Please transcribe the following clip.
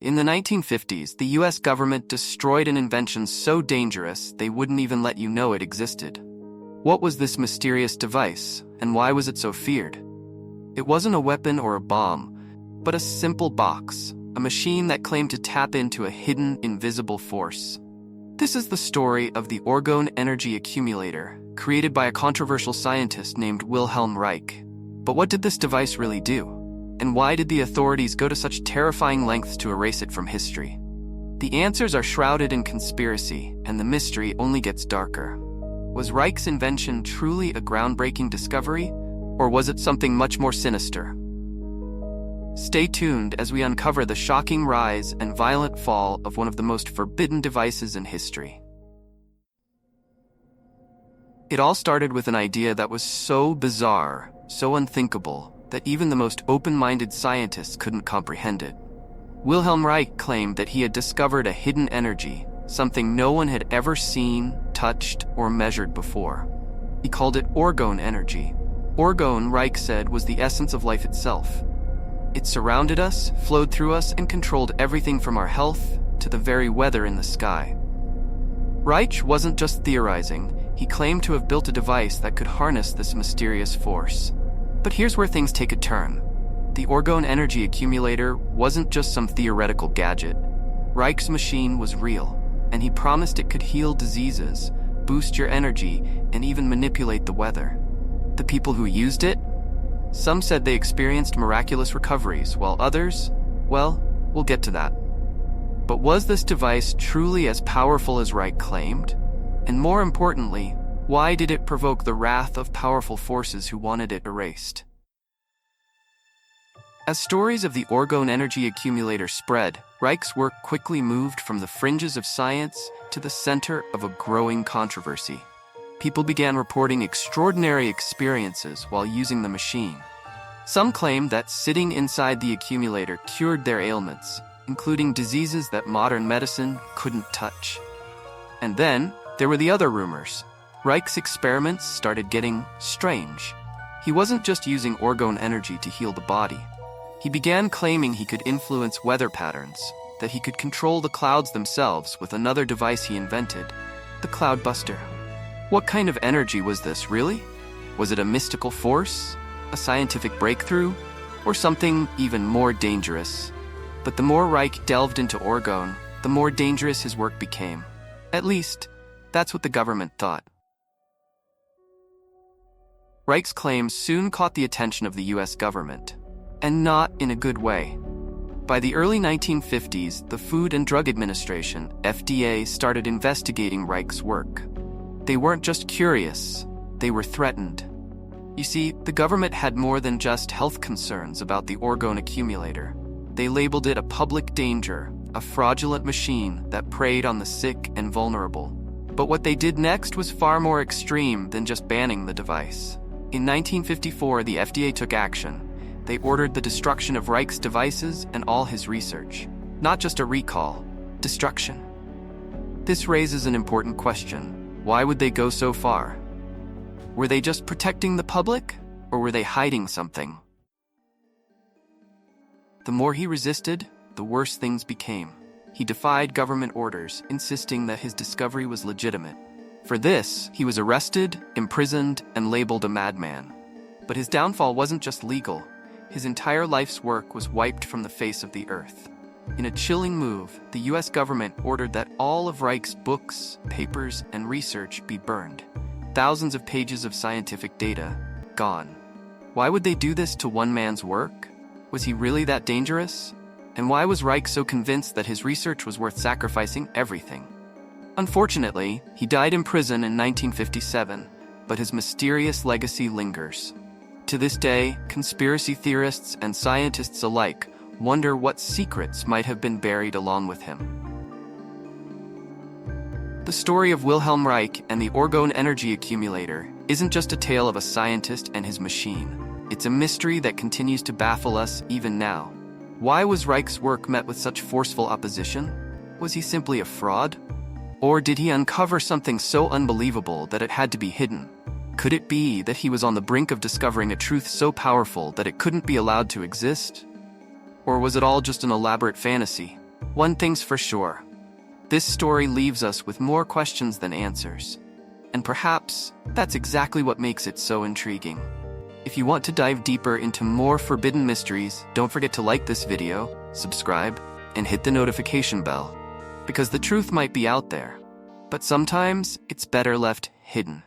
In the 1950s, the US government destroyed an invention so dangerous they wouldn't even let you know it existed. What was this mysterious device, and why was it so feared? It wasn't a weapon or a bomb, but a simple box, a machine that claimed to tap into a hidden, invisible force. This is the story of the Orgone energy accumulator, created by a controversial scientist named Wilhelm Reich. But what did this device really do? And why did the authorities go to such terrifying lengths to erase it from history? The answers are shrouded in conspiracy, and the mystery only gets darker. Was Reich's invention truly a groundbreaking discovery, or was it something much more sinister? Stay tuned as we uncover the shocking rise and violent fall of one of the most forbidden devices in history. It all started with an idea that was so bizarre, so unthinkable, that even the most open-minded scientists couldn't comprehend it. Wilhelm Reich claimed that he had discovered a hidden energy, something no one had ever seen, touched, or measured before. He called it Orgone energy. Orgone, Reich said, was the essence of life itself. It surrounded us, flowed through us, and controlled everything from our health to the very weather in the sky. Reich wasn't just theorizing, he claimed to have built a device that could harness this mysterious force. But here's where things take a turn. The Orgone energy accumulator wasn't just some theoretical gadget. Reich's machine was real, and he promised it could heal diseases, boost your energy, and even manipulate the weather. The people who used it? Some said they experienced miraculous recoveries, while others, well, we'll get to that. But was this device truly as powerful as Reich claimed? And more importantly, why did it provoke the wrath of powerful forces who wanted it erased? As stories of the Orgone energy accumulator spread, Reich's work quickly moved from the fringes of science to the center of a growing controversy. People began reporting extraordinary experiences while using the machine. Some claimed that sitting inside the accumulator cured their ailments, including diseases that modern medicine couldn't touch. And then, there were the other rumors. Reich's experiments started getting strange. He wasn't just using Orgone energy to heal the body. He began claiming he could influence weather patterns, that he could control the clouds themselves with another device he invented, the cloudbuster. What kind of energy was this, really? Was it a mystical force, a scientific breakthrough, or something even more dangerous? But the more Reich delved into Orgone, the more dangerous his work became. At least, that's what the government thought. Reich's claims soon caught the attention of the US government, and not in a good way. By the early 1950s, the Food and Drug Administration, FDA, started investigating Reich's work. They weren't just curious, they were threatened. You see, the government had more than just health concerns about the Orgone accumulator. They labeled it a public danger, a fraudulent machine that preyed on the sick and vulnerable. But what they did next was far more extreme than just banning the device. In 1954, the FDA took action. They ordered the destruction of Reich's devices and all his research. Not just a recall, destruction. This raises an important question. Why would they go so far? Were they just protecting the public, or were they hiding something? The more he resisted, the worse things became. He defied government orders, insisting that his discovery was legitimate. For this, he was arrested, imprisoned, and labeled a madman. But his downfall wasn't just legal. His entire life's work was wiped from the face of the earth. In a chilling move, the US government ordered that all of Reich's books, papers, and research be burned. Thousands of pages of scientific data, gone. Why would they do this to one man's work? Was he really that dangerous? And why was Reich so convinced that his research was worth sacrificing everything? Unfortunately, he died in prison in 1957, but his mysterious legacy lingers. To this day, conspiracy theorists and scientists alike wonder what secrets might have been buried along with him. The story of Wilhelm Reich and the Orgone energy accumulator isn't just a tale of a scientist and his machine. It's a mystery that continues to baffle us even now. Why was Reich's work met with such forceful opposition? Was he simply a fraud? Or did he uncover something so unbelievable that it had to be hidden? Could it be that he was on the brink of discovering a truth so powerful that it couldn't be allowed to exist? Or was it all just an elaborate fantasy, One thing's for sure. This story leaves us with more questions than answers. And perhaps that's exactly what makes it so intriguing. If you want to dive deeper into more forbidden mysteries, don't forget to like this video, subscribe, and hit the notification bell. Because the truth might be out there, but sometimes it's better left hidden.